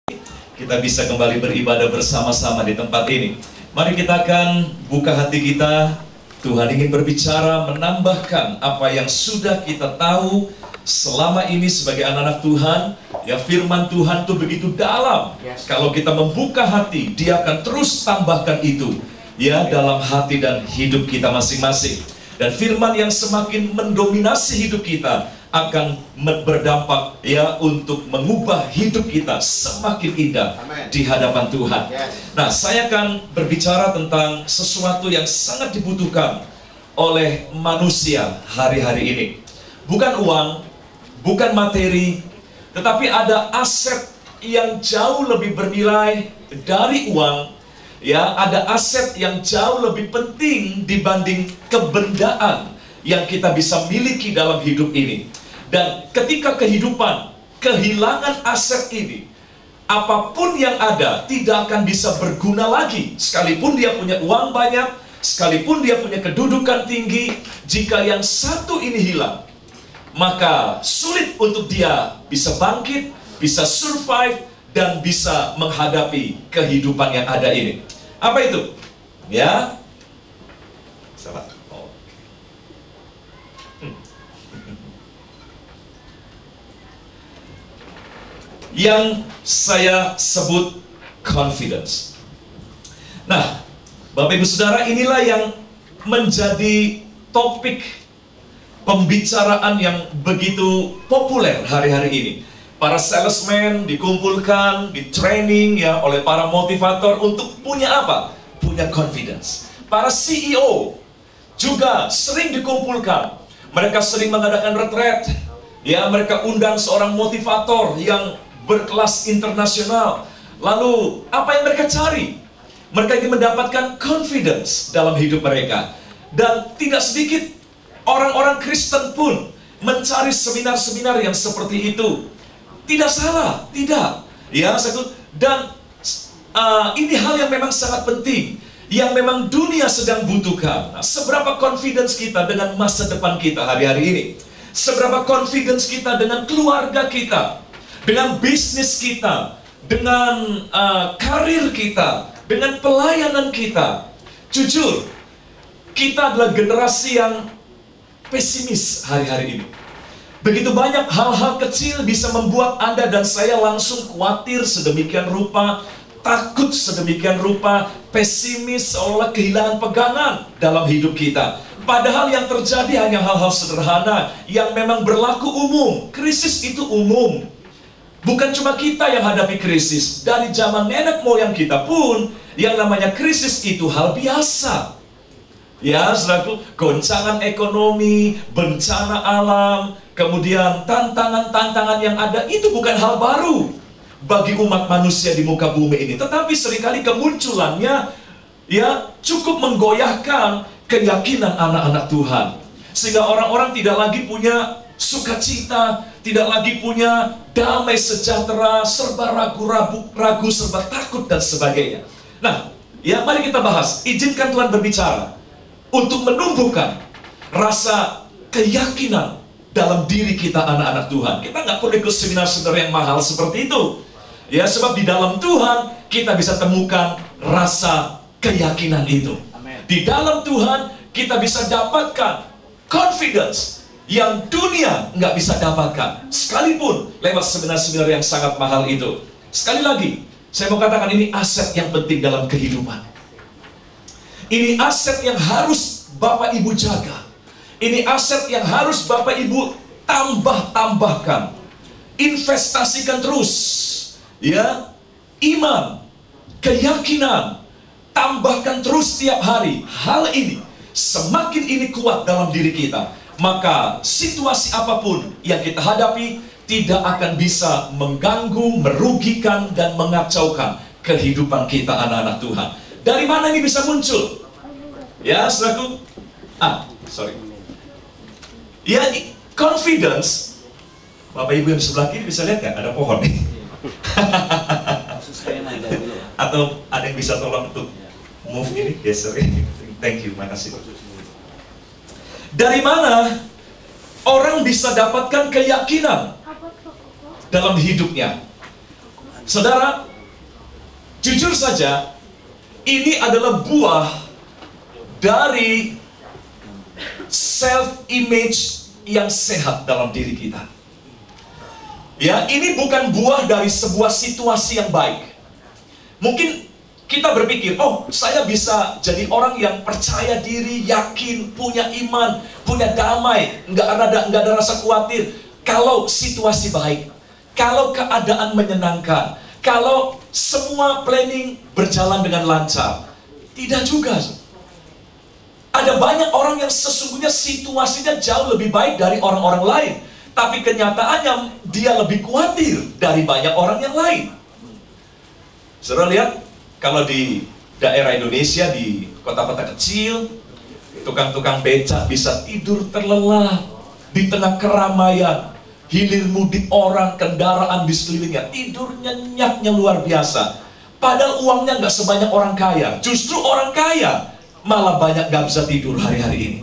kita bisa kembali beribadah bersama-sama di tempat ini. Mari kita akan buka hati kita. Tuhan ingin berbicara, menambahkan apa yang sudah kita tahu selama ini sebagai anak-anak Tuhan. Ya, firman Tuhan itu begitu dalam. Kalau kita membuka hati, Dia akan terus tambahkan itu ya dalam hati dan hidup kita masing-masing. Dan firman yang semakin mendominasi hidup kita akan berdampak ya untuk mengubah hidup kita semakin indah di hadapan Tuhan. Nah, saya akan berbicara tentang sesuatu yang sangat dibutuhkan oleh manusia hari-hari ini. Bukan uang, bukan materi, tetapi ada aset yang jauh lebih bernilai dari uang. Ya, ada aset yang jauh lebih penting dibanding kebendaan yang kita bisa miliki dalam hidup ini. Dan ketika kehidupan kehilangan aset ini, apapun yang ada tidak akan bisa berguna lagi. Sekalipun dia punya uang banyak, sekalipun dia punya kedudukan tinggi, jika yang satu ini hilang, maka sulit untuk dia bisa bangkit, bisa survive, dan bisa menghadapi kehidupan yang ada ini. Apa itu? Ya, salah. Oh. Yang saya sebut confidence. Nah, Bapak Ibu Saudara, inilah yang menjadi topik pembicaraan yang begitu populer hari-hari ini. Para salesman dikumpulkan, di training ya oleh para motivator untuk punya apa? Punya confidence. Para CEO juga sering dikumpulkan. Mereka sering mengadakan retreat. Ya, mereka undang seorang motivator yang berkelas internasional. Lalu, apa yang mereka cari? Mereka ingin mendapatkan confidence dalam hidup mereka. Dan tidak sedikit orang-orang Kristen pun mencari seminar-seminar yang seperti itu. Tidak salah, tidak. Ya, dan ini hal yang memang sangat penting, yang memang dunia sedang butuhkan. Nah, seberapa confidence kita dengan masa depan kita hari-hari ini? Seberapa confidence kita dengan keluarga kita, dengan bisnis kita, dengan karir kita, dengan pelayanan kita? Jujur, kita adalah generasi yang pesimis hari-hari ini. Begitu banyak hal-hal kecil bisa membuat Anda dan saya langsung khawatir sedemikian rupa, takut sedemikian rupa, pesimis, seolah kehilangan pegangan dalam hidup kita. Padahal yang terjadi hanya hal-hal sederhana yang memang berlaku umum. Krisis itu umum. Bukan cuma kita yang hadapi krisis. Dari zaman nenek moyang kita pun, yang namanya krisis itu hal biasa. Ya, saudaraku, goncangan ekonomi, bencana alam, kemudian tantangan-tantangan yang ada, itu bukan hal baru bagi umat manusia di muka bumi ini. Tetapi seringkali kemunculannya ya cukup menggoyahkan keyakinan anak-anak Tuhan. Sehingga orang-orang tidak lagi punya sukacita, tidak lagi punya damai sejahtera, serba ragu, serba takut dan sebagainya. Nah, ya mari kita bahas. Izinkan Tuhan berbicara untuk menumbuhkan rasa keyakinan dalam diri kita anak-anak Tuhan. Kita nggak perlu ikut seminar-seminar yang mahal seperti itu. Ya, sebab di dalam Tuhan kita bisa temukan rasa keyakinan itu. Amen. Di dalam Tuhan kita bisa dapatkan confidence yang dunia nggak bisa dapatkan. Sekalipun lewat seminar-seminar yang sangat mahal itu. Sekali lagi, saya mau katakan ini aset yang penting dalam kehidupan. Ini aset yang harus Bapak Ibu jaga. Ini aset yang harus Bapak Ibu tambahkan. Investasikan terus. Ya, iman, keyakinan, tambahkan terus setiap hari. Hal ini, semakin ini kuat dalam diri kita, maka situasi apapun yang kita hadapi tidak akan bisa mengganggu, merugikan, dan mengacaukan kehidupan kita anak-anak Tuhan. Dari mana ini bisa muncul? Ya, saudaraku. Ya, confidence. Bapak Ibu yang di sebelah kiri bisa lihat nggak? Ada pohon nih. Atau ada yang bisa tolong untuk move ini? Yes, sir. Thank you, makasih. Dari mana orang bisa dapatkan keyakinan dalam hidupnya? Saudara, jujur saja, ini adalah buah dari self-image yang sehat dalam diri kita. Ya, ini bukan buah dari sebuah situasi yang baik. Mungkin kita berpikir, oh, saya bisa jadi orang yang percaya diri, yakin, punya iman, punya damai, nggak ada rasa khawatir kalau situasi baik, kalau keadaan menyenangkan, kalau semua planning berjalan dengan lancar. Tidak juga. Ada banyak orang yang sesungguhnya situasinya jauh lebih baik dari orang-orang lain, tapi kenyataannya dia lebih khawatir dari banyak orang yang lain. Saudara lihat, kalau di daerah Indonesia, di kota-kota kecil, tukang-tukang becak bisa tidur terlelap di tengah keramaian, hilir mudik orang, kendaraan di sekelilingnya, tidur nyenyaknya luar biasa. Padahal uangnya nggak sebanyak orang kaya. Justru orang kaya malah banyak nggak bisa tidur hari-hari ini.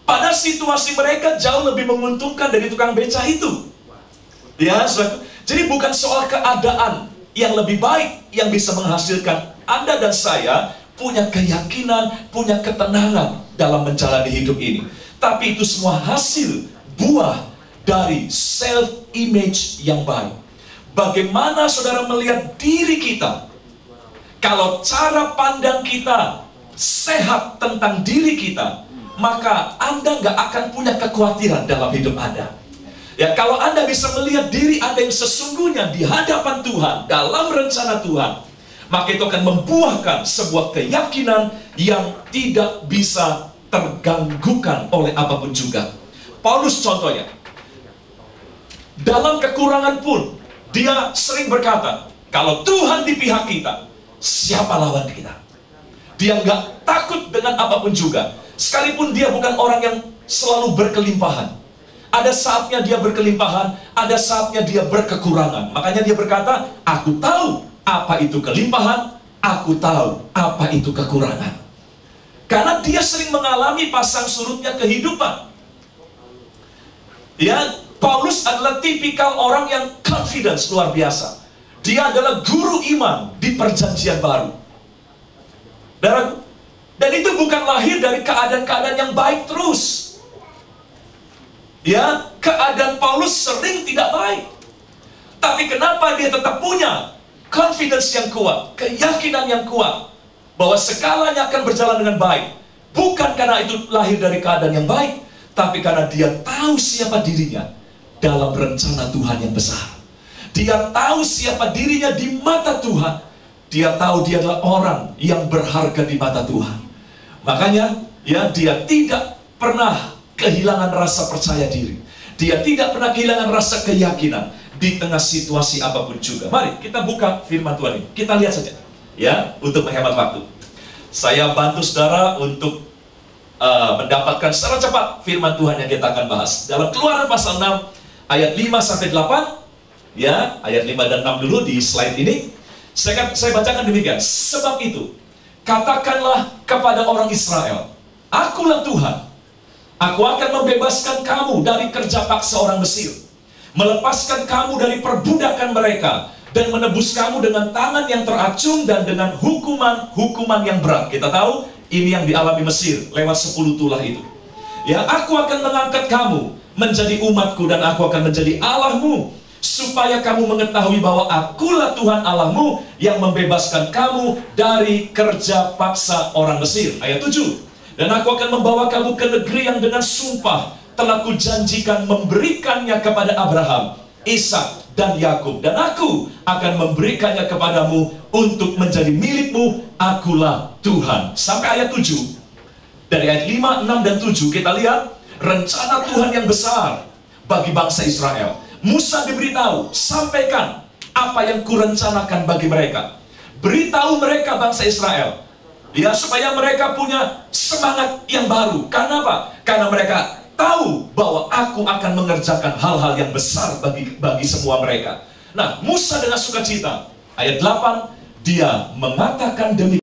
Padahal situasi mereka jauh lebih menguntungkan dari tukang becak itu. Ya, jadi bukan soal keadaan yang lebih baik yang bisa menghasilkan Anda dan saya punya keyakinan, punya ketenangan dalam menjalani hidup ini. Tapi itu semua hasil buah dari self-image yang baik. Bagaimana saudara melihat diri kita? Kalau cara pandang kita sehat tentang diri kita, maka Anda nggak akan punya kekhawatiran dalam hidup Anda. Ya, kalau Anda bisa melihat diri Anda yang sesungguhnya di hadapan Tuhan, dalam rencana Tuhan, maka itu akan membuahkan sebuah keyakinan yang tidak bisa terganggukan oleh apapun juga. Paulus contohnya, dalam kekurangan pun, dia sering berkata, kalau Tuhan di pihak kita, siapa lawan kita? Dia nggak takut dengan apapun juga. Sekalipun dia bukan orang yang selalu berkelimpahan. Ada saatnya dia berkelimpahan, ada saatnya dia berkekurangan. Makanya dia berkata, aku tahu apa itu kelimpahan, aku tahu apa itu kekurangan. Karena dia sering mengalami pasang surutnya kehidupan. Ya, Paulus adalah tipikal orang yang confidence luar biasa. Dia adalah guru iman di perjanjian baru. Dan itu bukan lahir dari keadaan-keadaan yang baik terus. Ya, keadaan Paulus sering tidak baik. Tapi kenapa dia tetap punya confidence yang kuat, keyakinan yang kuat, bahwa segalanya akan berjalan dengan baik. Bukan karena itu lahir dari keadaan yang baik, tapi karena dia tahu siapa dirinya dalam rencana Tuhan yang besar. Dia tahu siapa dirinya di mata Tuhan. Dia tahu dia adalah orang yang berharga di mata Tuhan. Makanya, ya, dia tidak pernah kehilangan rasa percaya diri. Dia tidak pernah kehilangan rasa keyakinan di tengah situasi apapun juga. Mari kita buka firman Tuhan ini. Kita lihat saja, ya, untuk menghemat waktu. Saya bantu saudara untuk mendapatkan secara cepat firman Tuhan yang kita akan bahas. Dalam Keluaran pasal 6 ayat 5-8, ya, ayat 5 dan 6 dulu di slide ini. Saya bacakan demikian. Sebab itu, katakanlah kepada orang Israel, akulah Tuhan. Aku akan membebaskan kamu dari kerja paksa orang Mesir, melepaskan kamu dari perbudakan mereka, dan menebus kamu dengan tangan yang teracung dan dengan hukuman yang berat. Kita tahu ini yang dialami Mesir lewat 10 tulah itu. Ya, aku akan mengangkat kamu menjadi umatku dan aku akan menjadi Allahmu, supaya kamu mengetahui bahwa akulah Tuhan Allahmu yang membebaskan kamu dari kerja paksa orang Mesir. Ayat 7. Dan aku akan membawa kamu ke negeri yang dengan sumpah telah kujanjikan memberikannya kepada Abraham, Ishak, dan Yakub. Dan aku akan memberikannya kepadamu untuk menjadi milikmu. Akulah Tuhan. Sampai ayat 7. Dari ayat 5, 6, dan 7 kita lihat rencana Tuhan yang besar bagi bangsa Israel. Musa diberitahu, sampaikan apa yang kurencanakan bagi mereka. Beritahu mereka bangsa Israel, ya, supaya mereka punya semangat yang baru. Karena apa? Karena mereka tahu bahwa aku akan mengerjakan hal-hal yang besar bagi semua mereka. Nah, Musa dengan sukacita, ayat 8, dia mengatakan demikian.